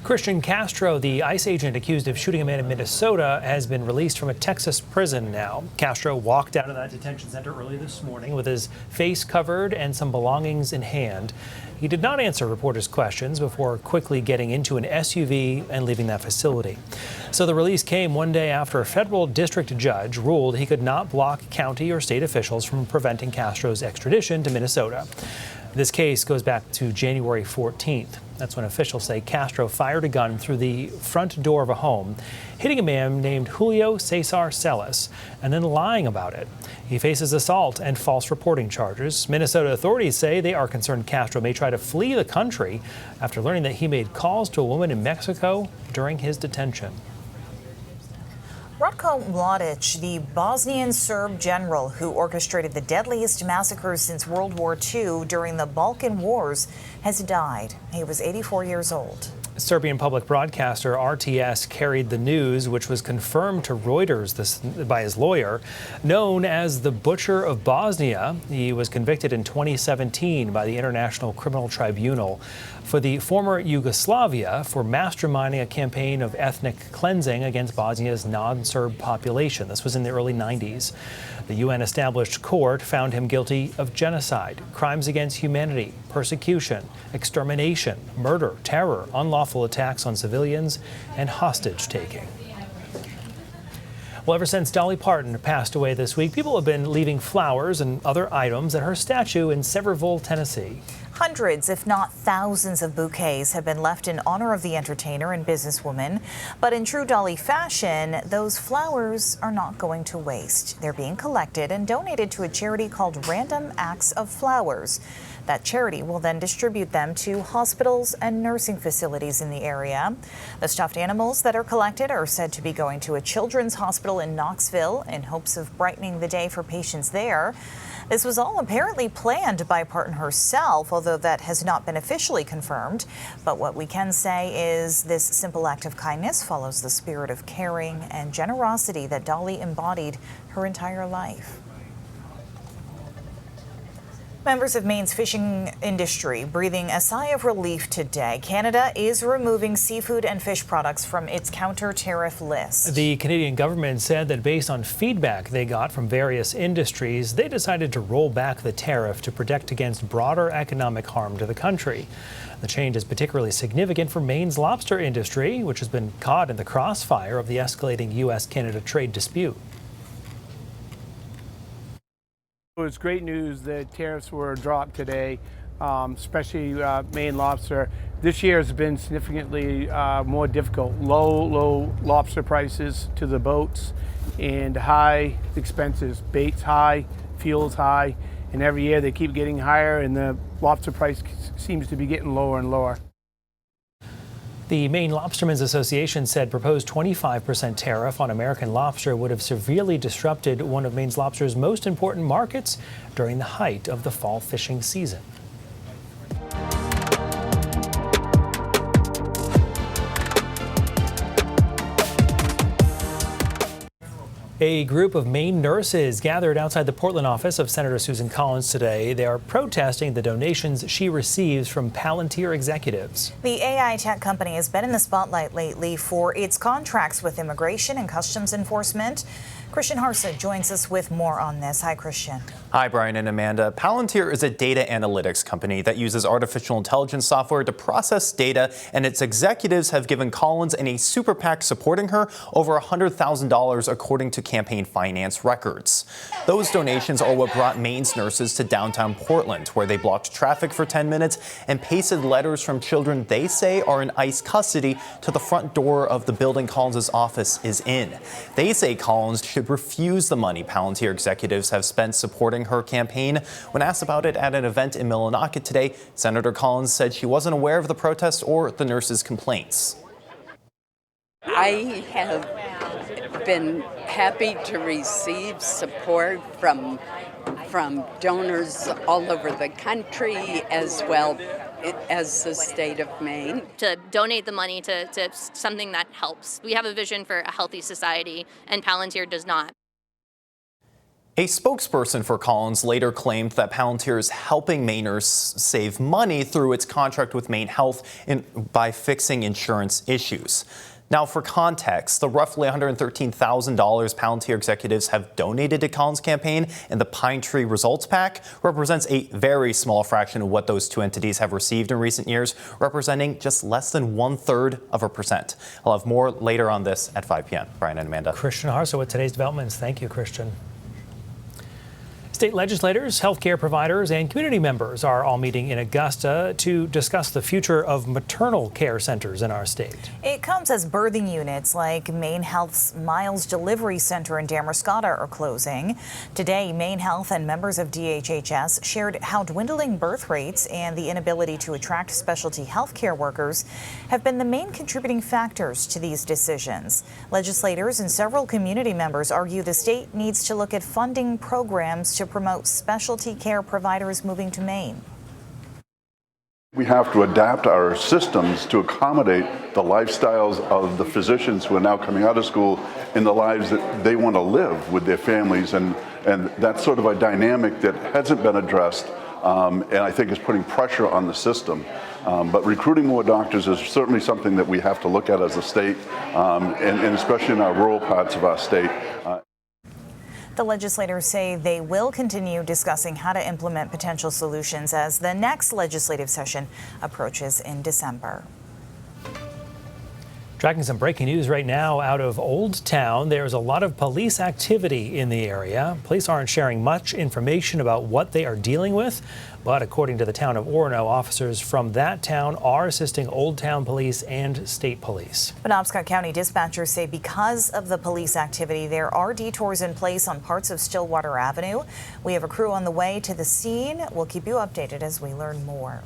Christian Castro, the ICE agent accused of shooting a man in Minnesota, has been released from a Texas prison now. Castro walked out of that detention center early this morning with his face covered and some belongings in hand. He did not answer reporters' questions before quickly getting into an SUV and leaving that facility. So the release came one day after a federal district judge ruled he could not block county or state officials from preventing Castro's extradition to Minnesota. This case goes back to January 14th. That's when officials say Castro fired a gun through the front door of a home, hitting a man named Julio Cesar Celis, and then lying about it. He faces assault and false reporting charges. Minnesota authorities say they are concerned Castro may try to flee the country after learning that he made calls to a woman in Mexico during his detention. Ratko Mladic, the Bosnian Serb general who orchestrated the deadliest massacres since World War II during the Balkan Wars, has died. He was 84 years old. Serbian public broadcaster RTS carried the news, which was confirmed to Reuters by his lawyer. Known as the Butcher of Bosnia, he was convicted in 2017 by the International Criminal Tribunal for the former Yugoslavia for masterminding a campaign of ethnic cleansing against Bosnia's non-Serb population. This was in the early 90s. The UN-established court found him guilty of genocide, crimes against humanity, persecution, extermination, murder, terror, unlawful attacks on civilians, and hostage-taking. Well, ever since Dolly Parton passed away this week, people have been leaving flowers and other items at her statue in Sevierville, Tennessee. Hundreds, if not thousands, of bouquets have been left in honor of the entertainer and businesswoman. But in true Dolly fashion, those flowers are not going to waste. They're being collected and donated to a charity called Random Acts of Flowers. That charity will then distribute them to hospitals and nursing facilities in the area. The stuffed animals that are collected are said to be going to a children's hospital in Knoxville in hopes of brightening the day for patients there. This was all apparently planned by Parton herself, although that has not been officially confirmed. But what we can say is this simple act of kindness follows the spirit of caring and generosity that Dolly embodied her entire life. Members of Maine's fishing industry breathing a sigh of relief today. Canada is removing seafood and fish products from its counter-tariff list. The Canadian government said that based on feedback they got from various industries, they decided to roll back the tariff to protect against broader economic harm to the country. The change is particularly significant for Maine's lobster industry, which has been caught in the crossfire of the escalating U.S.-Canada trade dispute. It was great news that tariffs were dropped today, especially Maine lobster. This year has been significantly more difficult. Low lobster prices to the boats and high expenses. Bait's high, fuel's high, and every year they keep getting higher and the lobster price seems to be getting lower and lower. The Maine Lobstermen's Association said proposed 25% tariff on American lobster would have severely disrupted one of Maine's lobster's most important markets during the height of the fall fishing season. A group of Maine nurses gathered outside the Portland office of Senator Susan Collins today. They are protesting the donations she receives from Palantir executives. The AI tech company has been in the spotlight lately for its contracts with immigration and customs enforcement. Christian Harsa joins us with more on this. Hi, Christian. Hi, Brian and Amanda. Palantir is a data analytics company that uses artificial intelligence software to process data, and its executives have given Collins and a super PAC supporting her over $100,000 according to campaign finance records. Those donations are what brought Maine's nurses to downtown Portland, where they blocked traffic for 10 minutes and pasted letters from children they say are in ICE custody to the front door of the building Collins' office is in. They say Collins should refuse the money Palantir executives have spent supporting her campaign. When asked about it at an event in Mladic today, Senator Collins said she wasn't aware of the protests or the nurses' complaints. I have been happy to receive support from donors all over the country as well as the state of Maine. To donate the money to something that helps. We have a vision for a healthy society, and Palantir does not. A spokesperson for Collins later claimed that Palantir is helping Mainers save money through its contract with Maine Health by fixing insurance issues. Now, for context, the roughly $113,000 Palantir executives have donated to Collins' campaign in the Pine Tree Results PAC represents a very small fraction of what those two entities have received in recent years, representing just less than 1/3%. I'll have more later on this at 5 p.m. Brian and Amanda. Christian Harso with today's developments. Thank you, Christian. State legislators, healthcare providers, and community members are all meeting in Augusta to discuss the future of maternal care centers in our state. It comes as birthing units like Maine Health's Miles Delivery Center in Damariscotta are closing. Today, Maine Health and members of DHHS shared how dwindling birth rates and the inability to attract specialty healthcare workers have been the main contributing factors to these decisions. Legislators and several community members argue the state needs to look at funding programs to promote specialty care providers moving to Maine. We have to adapt our systems to accommodate the lifestyles of the physicians who are now coming out of school in the lives that they want to live with their families. And that's sort of a dynamic that hasn't been addressed and I think is putting pressure on the system. But recruiting more doctors is certainly something that we have to look at as a state and especially in our rural parts of our state. The legislators say they will continue discussing how to implement potential solutions as the next legislative session approaches in December. Tracking some breaking news right now out of Oldtown. There's a lot of police activity in the area. Police aren't sharing much information about what they are dealing with, but according to the town of Orono, officers from that town are assisting Oldtown police and state police. Penobscot County dispatchers say because of the police activity, there are detours in place on parts of Stillwater Avenue. We have a crew on the way to the scene. We'll keep you updated as we learn more.